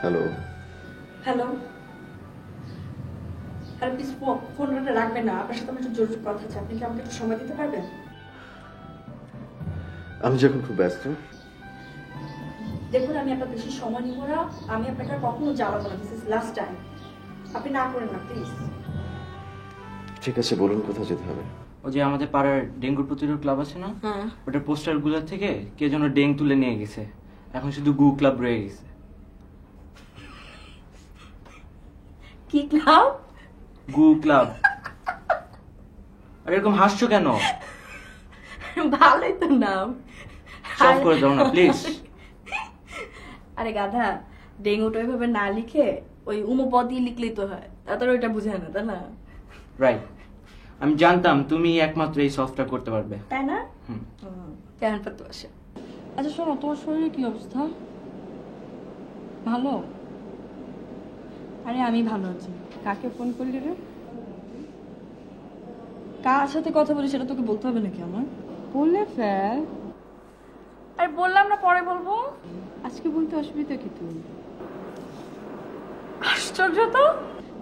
Hello. Hello. R please ফোনটা রাখবেন না, আপনার সাথে আমার একটু জরুরি কথা আছে। আপনি কি আমাকে একটু সময় দিতে পারবেন? আমি যখন খুব ব্যস্ত। দেখুন, আমি আপনার বেশি সময় নিব না। আমি আপনাকে আর কখনো জ্বালাবো না। This is last time. আপনি না করেন না প্লিজ। ঠিক আছে, বলুন কোথায় যেতে হবে? ওই যে আমাদের পাড়ার ডেঙ্গু প্রতিরোধ ক্লাব আছে না, ওটার পোস্টার গুলো থেকে কে যেন ডেঙ্গ তুলে নিয়ে গেছে। এখন শুধু গু ক্লাব রয়ে গেছে। কি ক্লাব? গু ক্লাব। আর এরকম হাসছো কেন? ভালোই তো নাম। সব করে দাও না প্লিজ। আরে গাধা, ডেঙ্গুটা ওইভাবে না লিখে ওই উমপদি লিখলেই তো হয়। তাড়াতাড়ি ওইটা বুঝে না, তাই না? রাইট, আমি জানতাম তুমি একমাত্র এই সফটটা করতে পারবে। তাই না? হুম। কেমন পাতো আসে। আচ্ছা শোনো, তোমার শরীরের কি অবস্থা? ভালো? আরে আমি ভালো আছি। কাকে ফোন করলি রে? কার সাথে কথা বলি সেটা তোকে বলতে হবে নাকি আমার? বলে ফেল। আরে বললাম না পরে বলবো। আজকে বলতে অসুবিধা কি তুই? আশ্চর্য তো।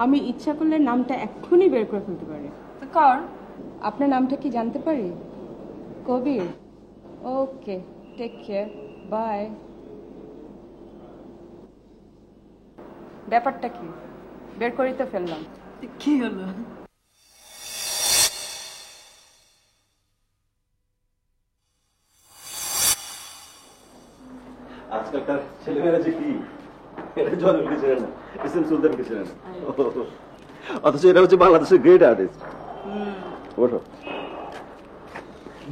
আমি ইচ্ছা করলে নামটা এক্ষুনি বের করে ফেলতে পারি। তো কর। আপনার নামটা কি জানতে পারি? কবির। ওকে, টেক কেয়ার, বাই। ব্যাপারটা কি? বের করেই তো ফেললাম। কি হলো? আজকালকার ছেলেমেয়েরা যে কি, এটা জনকে চেনে না, এস এম সুলতানকে চেনে না। অথচ এরা হচ্ছে বাংলাদেশের গ্রেট আর্টিস্ট। ওঠো।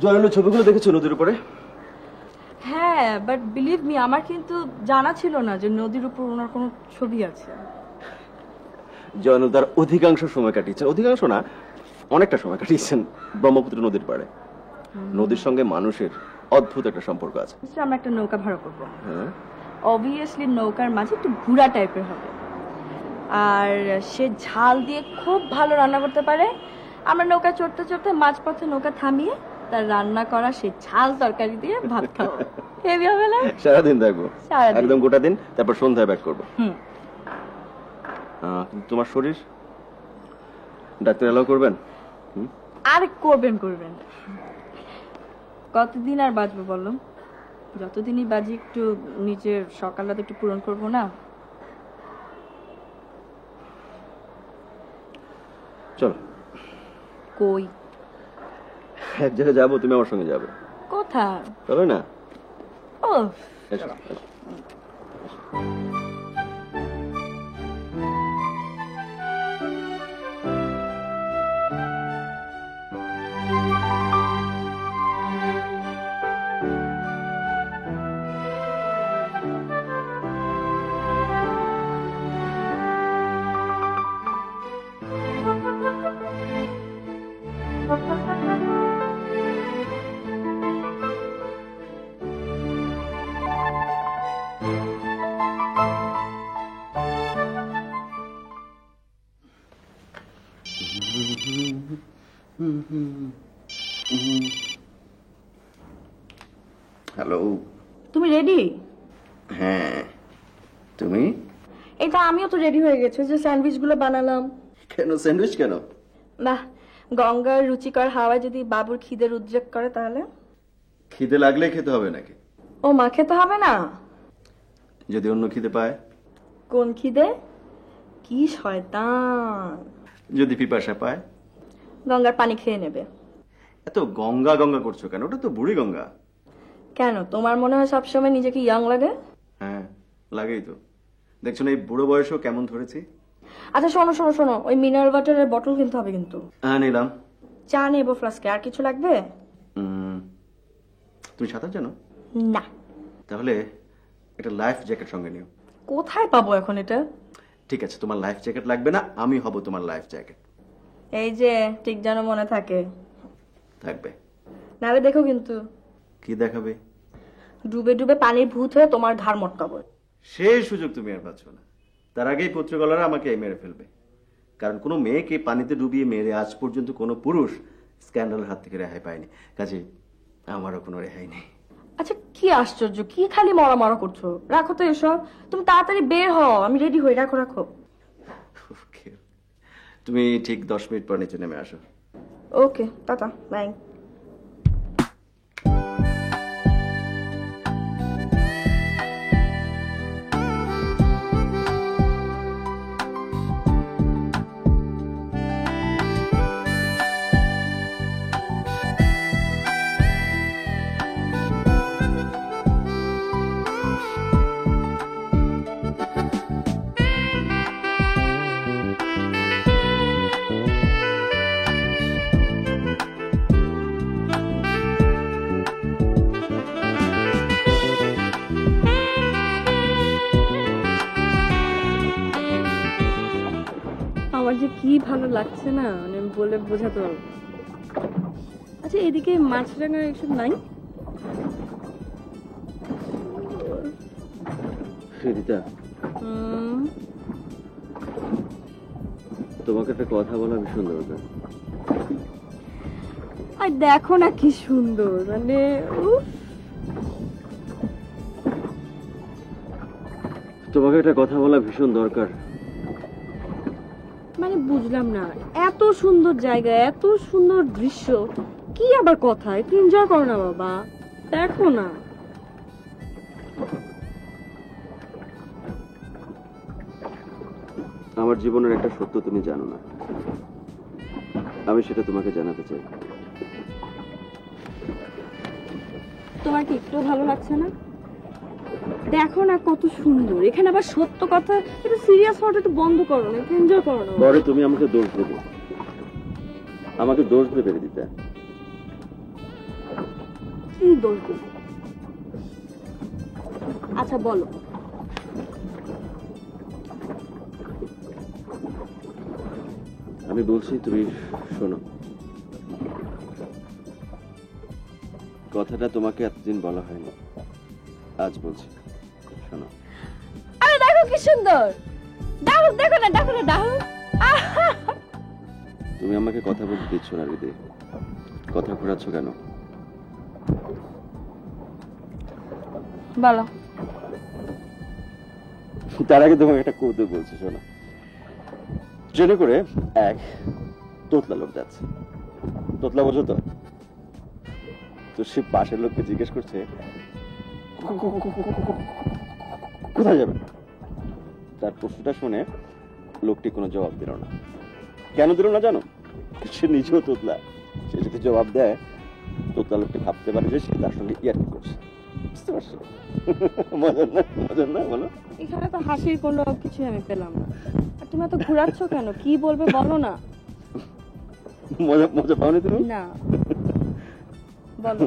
জয়নুলের ছবিগুলো দেখেছো নদীর উপরে? হ্যাঁ, বাট বিলিভ মি, আমার কিন্তু জানা ছিল না যে নদীর উপর ওনার কোনো ছবি আছে। জয়নুল তার অধিকাংশ সময় কাটিয়েছেন, অধিকাংশ না অনেকটা সময় কাটিয়েছেন ব্রহ্মপুত্র নদীর পাড়ে। নদীর সঙ্গে মানুষের অদ্ভুত একটা সম্পর্ক আছে। আমরা একটা নৌকা ভাড়া করবো। হ্যাঁ, অবভিয়াসলি নৌকার মাঝে একটু ঘোড়া টাইপের হবে, আর সে ঝাল দিয়ে খুব ভালো রান্না করতে পারে। আমরা নৌকা চড়তে চড়তে মাঝপথে নৌকা থামিয়ে তার রান্না করা সে ঝাল তরকারি দিয়ে ভাত খাবো। হেভি হবে না? সারাদিন থাকবো, সারাদিন। একদম গোটা দিন, তারপর সন্ধ্যায় ব্যাক করবো। হুম। তোমার শরীর ডাক্তার এলাও করবেন? আর করবেন করবেন। কতদিন আর বাঁচবো বলো? যতদিনই বাজি একটু নিজের সকালটা একটু পূরণ করবো না? চলো কই? এক জায়গায় যাবো, তুমি আমার সঙ্গে যাবে। কোথায়? চলো না। ও এসো, এসো। হ্যালো। তুমি রেডি? হ্যাঁ, তুমি? এটা আমিও তো রেডি হয়ে গেছি, যে স্যান্ডউইচ গুলো বানালাম। কেন স্যান্ডউইচ কেন? বাহ, গঙ্গার রুচিকর হাওয়া যদি বাবুর খিদের উদ্রেক করে তাহলে? খিদে লাগলে খেতে হবে নাকি? ও মা, খেতে হবে না? যদি অন্য খিদে পায়? কোন খিদে? কি শয়তান! যদি পিপাসা পায়? গঙ্গার পানি খেয়ে নেবে। এত গঙ্গা গঙ্গা করছো কেন? ওটা তো বুড়ি গঙ্গা। কেন, তোমার মনে হয় সবসময় নিজেকে ইয়াং লাগে? হ্যাঁ, লাগেই তো। দেখছো না এই বুড়ো বয়সেও কেমন ধরেছি। আচ্ছা শোনো শোনো শোনো, ওই মিনারেল ওয়াটারের বটল কিনতে হবে কিন্তু। হ্যাঁ, নিলাম। চা নেবো ফ্লাস্কে। আর কিছু লাগবে? তুমি সাঁতার জানো? না। তাহলে একটা লাইফ জ্যাকেট সঙ্গে নিও। কোথায় পাবো এখন এটা? ঠিক আছে, তোমার লাইফ জ্যাকেট লাগবে না, আমি হব তোমার লাইফ জ্যাকেট। এই যে, ঠিক যেন মনে থাকে। থাকবে। নালে দেখো কিন্তু। কি দেখাবে? ডুবে ডুবে পানির ভূত হয়ে তোমার ঘাড় মটকাবো। সেই সুযোগ তুমি আর পাচ্ছ না। তার আগেই পত্রিকালারা আমাকে মেরে ফেলবে, কারণ কোনো মেয়েকে পানিতে ডুবিয়ে মেরে আজ পর্যন্ত কোনো পুরুষ স্ক্যান্ডালের হাত থেকে রেহাই পায়নি। কাজে আমারও কোনো রেহাই নেই। আচ্ছা কি আশ্চর্য, কি খালি মরা মরা করছো? রাখো তো এসব, তুমি তাড়াতাড়ি বের হও, আমি রেডি হই। রাখো রাখো। তুমি ঠিক 10 মিনিট পর নিচে নেমে আসো। ওকে, টাটা, বাই। আমার যে কি ভালো লাগছে না, মানে আমি বলে বোঝাতে পারবো না। আচ্ছা এদিকে মাছরাঙার এসব নাই? রিতা, তোমাকে একটা কথা বলা ভীষণ দরকার। আর দেখো না কি সুন্দর, মানে উফ। তোমাকে একটা কথা বলা ভীষণ দরকার। মানে বুঝলাম না, এত সুন্দর জায়গা, এত সুন্দর দৃশ্য, কি আবার কথা? একটু এনজয় করো না বাবা, দেখো না। আমার জীবনের একটা সত্য তুমি জানো না, আমি সেটা তোমাকে জানাতে চাই। তোমার কি একটু ভালো লাগছে না? দেখো না কত সুন্দর, এখানে আবার সত্য কথা। একটু সিরিয়াস হওয়াটা একটু বন্ধ করো না, একটু এনজয় করো না। পরে তুমি আমাকে দোষ দেবে, আমাকে দোষ দেবে দিতে। কি দোষ দেবো? আচ্ছা বলো। আমি বলছি, তুমি শোনো। কথাটা তোমাকে এতদিন বলা হয়নি, আজ বলছি, শোনো। আরে দেখো কি সুন্দর, দেখো দেখো না, দেখো না, দেখো। তুমি আমাকে কথা বলতে দিচ্ছ না দিদি, কথা ঘোরাচ্ছ কেন? বলো। তার আগে তোমাকে একটা কৌতুক বলছি, শোনো। ট্রেনে করে এক তোতলা লোক যাচ্ছে, তোতলা বোঝো তো? তো সে পাশের লোককে জিজ্ঞেস করছে কোথায় যাবে। তার প্রশ্নটা শুনে লোকটি কোনো জবাব দিল না। কেন দিল না জানো? সে নিজেও তোতলা, সে যদি জবাব দেয় তোতলা লোকটি ভাবতে পারে যে সে তার সঙ্গে ইয়ার্কি করছে। বুঝতে পারছো? মজার না, মজার না বলো? এখানে তো হাসির কোনো কিছু আমি পেলাম না। আর তুমি এত ঘোরাচ্ছ কেন? কি বলবে বলো না। মজা মজা পাওনি তুমি? না, বলো।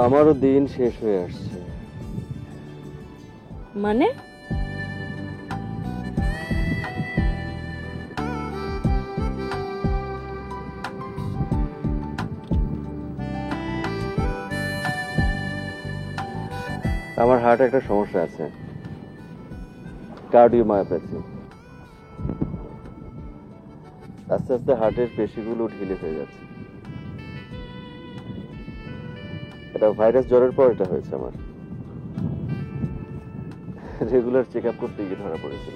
আমারও দিন শেষ হয়ে আসছে। মানে? আমার হার্টে একটা সমস্যা আছে, কার্ডিওমায়োপ্যাথি। আস্তে আস্তে হার্টের পেশিগুলো ঢিলে হয়ে যাচ্ছে। এটা ভাইরাস জ্বরের পর এটা হয়েছে আমার। রেগুলার চেক আপ করতে গিয়ে ধরা পড়েছিল।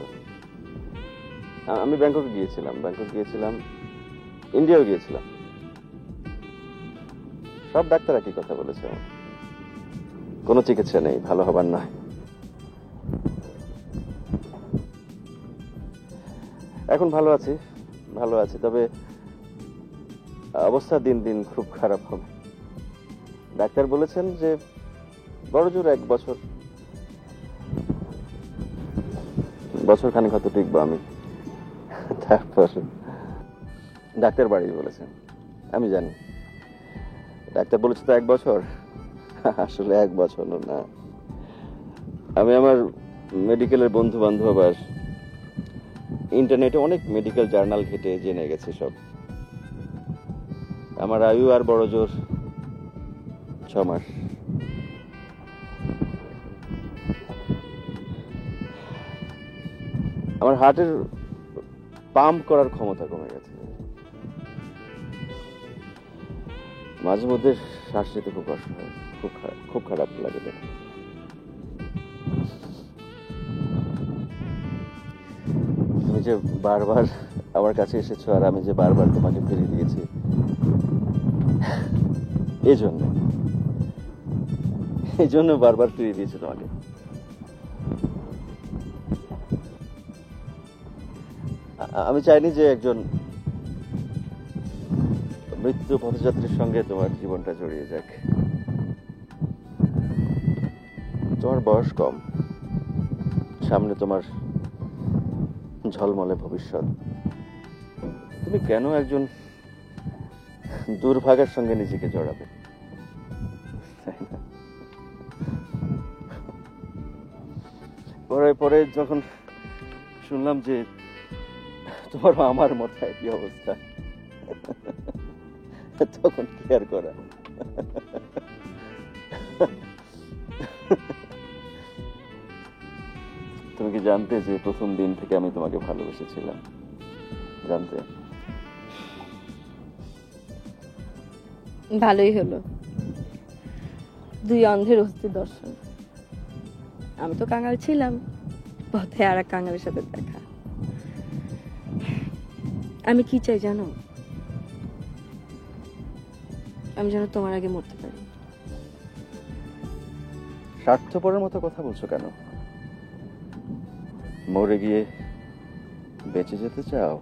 আমি ব্যাংকক গিয়েছিলাম, ইন্ডিয়াও গিয়েছিলাম। সব ডাক্তার একই কথা বলেছে, আমার কোনো চিকিৎসা নেই, ভালো হবার নয়। এখন ভালো আছি, তবে অবস্থা দিন দিন খুব খারাপ হবে। ডাক্তার বলেছেন যে বড় জোর 1 বছর খানিক হয়তো টিকবো আমি। তারপর ডাক্তার বাড়িয়ে বলেছেন, আমি জানি ডাক্তার বলেছে তো 1 বছর, আসলে 1 বছর না। আমি আমার মেডিকেলের বন্ধু বান্ধব আর ইন্টারনেটে অনেক মেডিকেল জার্নাল ঘেটে জেনে গেছি সব। আমার আয়ু আর বড় জোর 6 মাস। আমার হার্টের পাম্প করার ক্ষমতা কমে গেছে। মাঝে মধ্যে শ্বাস নিতে খুব কষ্ট হয়, খুব খারাপ লাগে দেখে। তুমি যে বারবার আমার কাছে এসেছো আর আমি যে বারবার তোমাকে ফিরিয়ে দিয়েছি, এই জন্য বারবার ফিরিয়ে দিয়েছি তোমাকে। আমি চাইনি যে একজন মৃত্যু পথযাত্রীর সঙ্গে তোমার জীবনটা জড়িয়ে যাক। তোমার বয়স কম, সামনে তোমার ঝলমলে ভবিষ্যৎ। তুমি কেন একজন দুর্ভাগার সঙ্গে নিজেকে জড়াবে, তাই না? পরে যখন শুনলাম যে তোমার আমার মতো একই অবস্থা, তখন কি আর করা। তুমি কি জানতে যে প্রথম দিন থেকে আমি তোমাকে ভালোবেসেছিলাম? জানতে? ভালোই হলো, দুই অন্ধের অস্থি দর্শন। আমি তো কাঙাল ছিলাম, পথে আর এক কাঙালের সাথে দেখা। আমি কি চাই জানো? আমি যেন তোমার আগে মরতে পারি। স্বার্থপরের মতো কথা বলছো কেন? মরে গিয়ে বেঁচে যেতে চাও?